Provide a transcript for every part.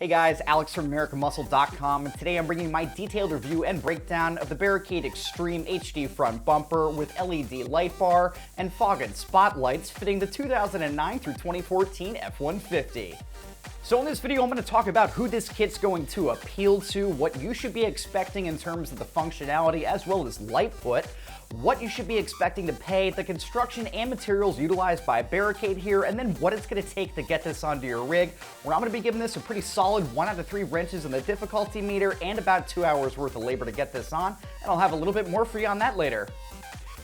Hey guys, Alex from AmericanMuscle.com, and today I'm bringing you my detailed review and breakdown of the Barricade Extreme HD front bumper with LED light bar and fog and spotlights fitting the 2009 through 2014 F-150. So in this video, I'm going to talk about who this kit's going to appeal to, what you should be expecting in terms of the functionality as well as light put, what you should be expecting to pay, the construction and materials utilized by Barricade here, and then what it's going to take to get this onto your rig, where I'm going to be giving this a pretty solid 1 out of 3 wrenches in the difficulty meter and about 2 hours worth of labor to get this on, and I'll have a little bit more for you on that later.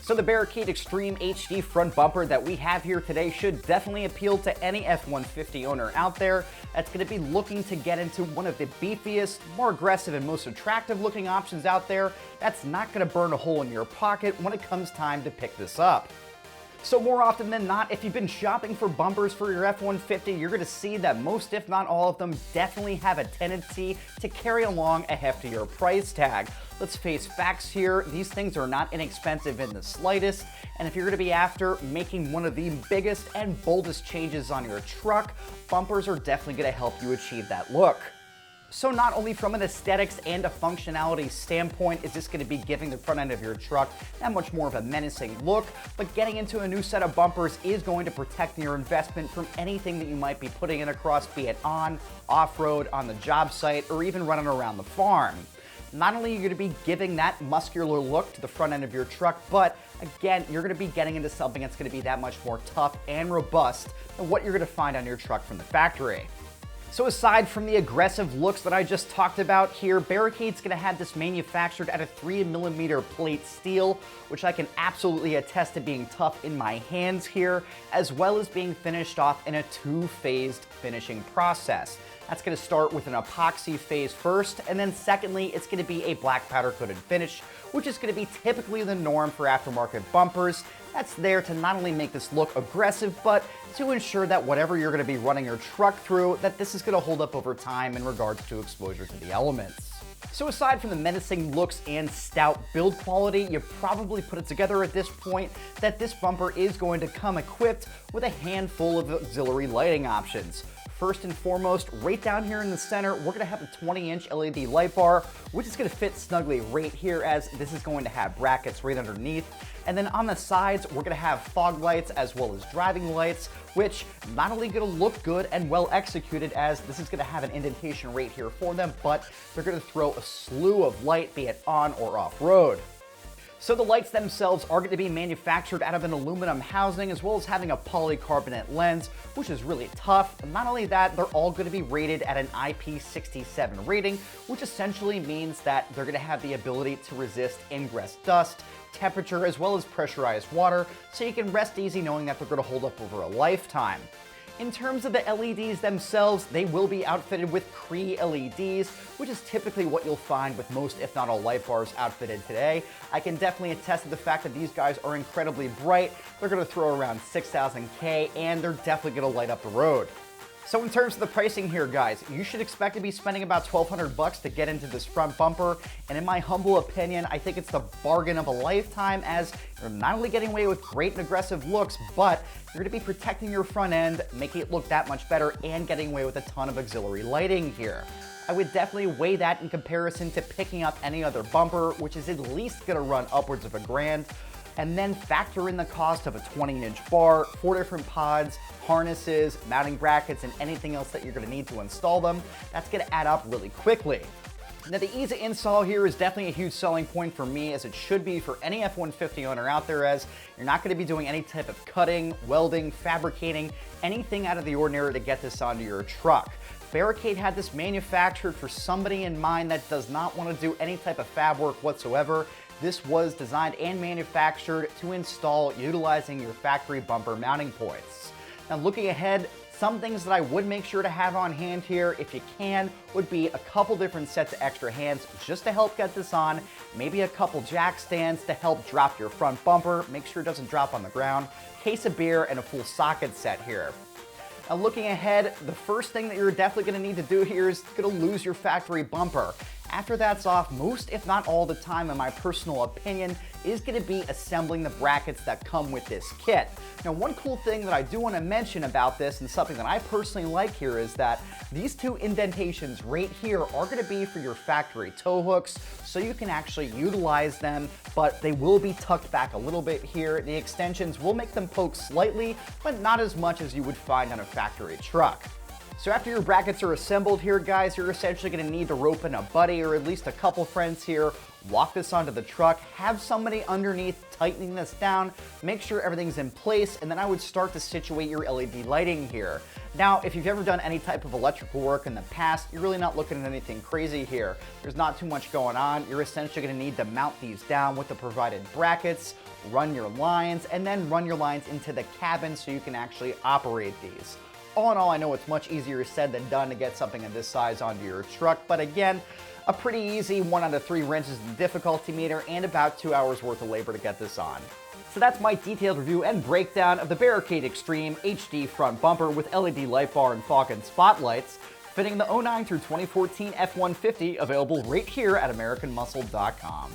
So the Barricade Extreme HD front bumper that we have here today should definitely appeal to any F-150 owner out there that's going to be looking to get into one of the beefiest, more aggressive, and most attractive looking options out there that's not going to burn a hole in your pocket when it comes time to pick this up. So more often than not, if you've been shopping for bumpers for your F-150, you're going to see that most, if not all of them, definitely have a tendency to carry along a heftier price tag. Let's face facts here, these things are not inexpensive in the slightest, and if you're going to be after making one of the biggest and boldest changes on your truck, bumpers are definitely going to help you achieve that look. So not only from an aesthetics and a functionality standpoint is this going to be giving the front end of your truck that much more of a menacing look, but getting into a new set of bumpers is going to protect your investment from anything that you might be putting it across, be it on, off-road, on the job site, or even running around the farm. Not only are you going to be giving that muscular look to the front end of your truck, but again, you're going to be getting into something that's going to be that much more tough and robust than what you're going to find on your truck from the factory. So aside from the aggressive looks that I just talked about here, Barricade's going to have this manufactured at a 3mm plate steel, which I can absolutely attest to being tough in my hands here, as well as being finished off in a 2-phased finishing process. That's going to start with an epoxy phase first, and then secondly, it's going to be a black powder coated finish, which is going to be typically the norm for aftermarket bumpers. That's there to not only make this look aggressive, but to ensure that whatever you're going to be running your truck through, that this is going to hold up over time in regards to exposure to the elements. So aside from the menacing looks and stout build quality, you probably put it together at this point that this bumper is going to come equipped with a handful of auxiliary lighting options. First and foremost, right down here in the center, we're going to have a 20-inch LED light bar, which is going to fit snugly right here, as this is going to have brackets right underneath. And then on the sides, we're going to have fog lights as well as driving lights, which not only going to look good and well executed, as this is going to have an indentation right here for them, but they're going to throw a slew of light, be it on or off-road. So the lights themselves are going to be manufactured out of an aluminum housing, as well as having a polycarbonate lens, which is really tough. And not only that, they're all going to be rated at an IP67 rating, which essentially means that they're going to have the ability to resist ingress dust, temperature, as well as pressurized water, so you can rest easy knowing that they're going to hold up over a lifetime. In terms of the LEDs themselves, they will be outfitted with CREE LEDs, which is typically what you'll find with most, if not all, light bars outfitted today. I can definitely attest to the fact that these guys are incredibly bright. They're going to throw around 6,000 K, and they're definitely going to light up the road. So in terms of the pricing here, guys, you should expect to be spending about $1,200 to get into this front bumper, and in my humble opinion, I think it's the bargain of a lifetime, as you're not only getting away with great and aggressive looks, but you're going to be protecting your front end, making it look that much better, and getting away with a ton of auxiliary lighting here. I would definitely weigh that in comparison to picking up any other bumper, which is at least going to run upwards of $1,000. And then factor in the cost of a 20-inch bar, 4 different pods, harnesses, mounting brackets, and anything else that you're going to need to install them. That's going to add up really quickly. Now the ease of install here is definitely a huge selling point for me, as it should be for any F-150 owner out there, as you're not going to be doing any type of cutting, welding, fabricating, anything out of the ordinary to get this onto your truck. Barricade had this manufactured for somebody in mind that does not want to do any type of fab work whatsoever. This was designed and manufactured to install utilizing your factory bumper mounting points. Now looking ahead, some things that I would make sure to have on hand here, if you can, would be a couple different sets of extra hands just to help get this on, maybe a couple jack stands to help drop your front bumper, make sure it doesn't drop on the ground, case of beer, and a full socket set here. Now looking ahead, the first thing that you're definitely going to need to do here is going to lose your factory bumper. After that's off, most if not all the time, in my personal opinion, is going to be assembling the brackets that come with this kit. Now, one cool thing that I do want to mention about this, and something that I personally like here, is that these two indentations right here are going to be for your factory tow hooks, so you can actually utilize them, but they will be tucked back a little bit here. The extensions will make them poke slightly, but not as much as you would find on a factory truck. So after your brackets are assembled here, guys, you're essentially going to need to rope in a buddy or at least a couple friends here, walk this onto the truck, have somebody underneath tightening this down, make sure everything's in place, and then I would start to situate your LED lighting here. Now, if you've ever done any type of electrical work in the past, you're really not looking at anything crazy here. There's not too much going on. You're essentially going to need to mount these down with the provided brackets, run your lines, and then run your lines into the cabin so you can actually operate these. All in all, I know it's much easier said than done to get something of this size onto your truck, but again, a pretty easy 1 out of 3 wrenches in the difficulty meter and about 2 hours worth of labor to get this on. So that's my detailed review and breakdown of the Barricade Extreme HD front bumper with LED light bar and fog and spotlights, fitting the 09 through 2014 F-150, available right here at AmericanMuscle.com.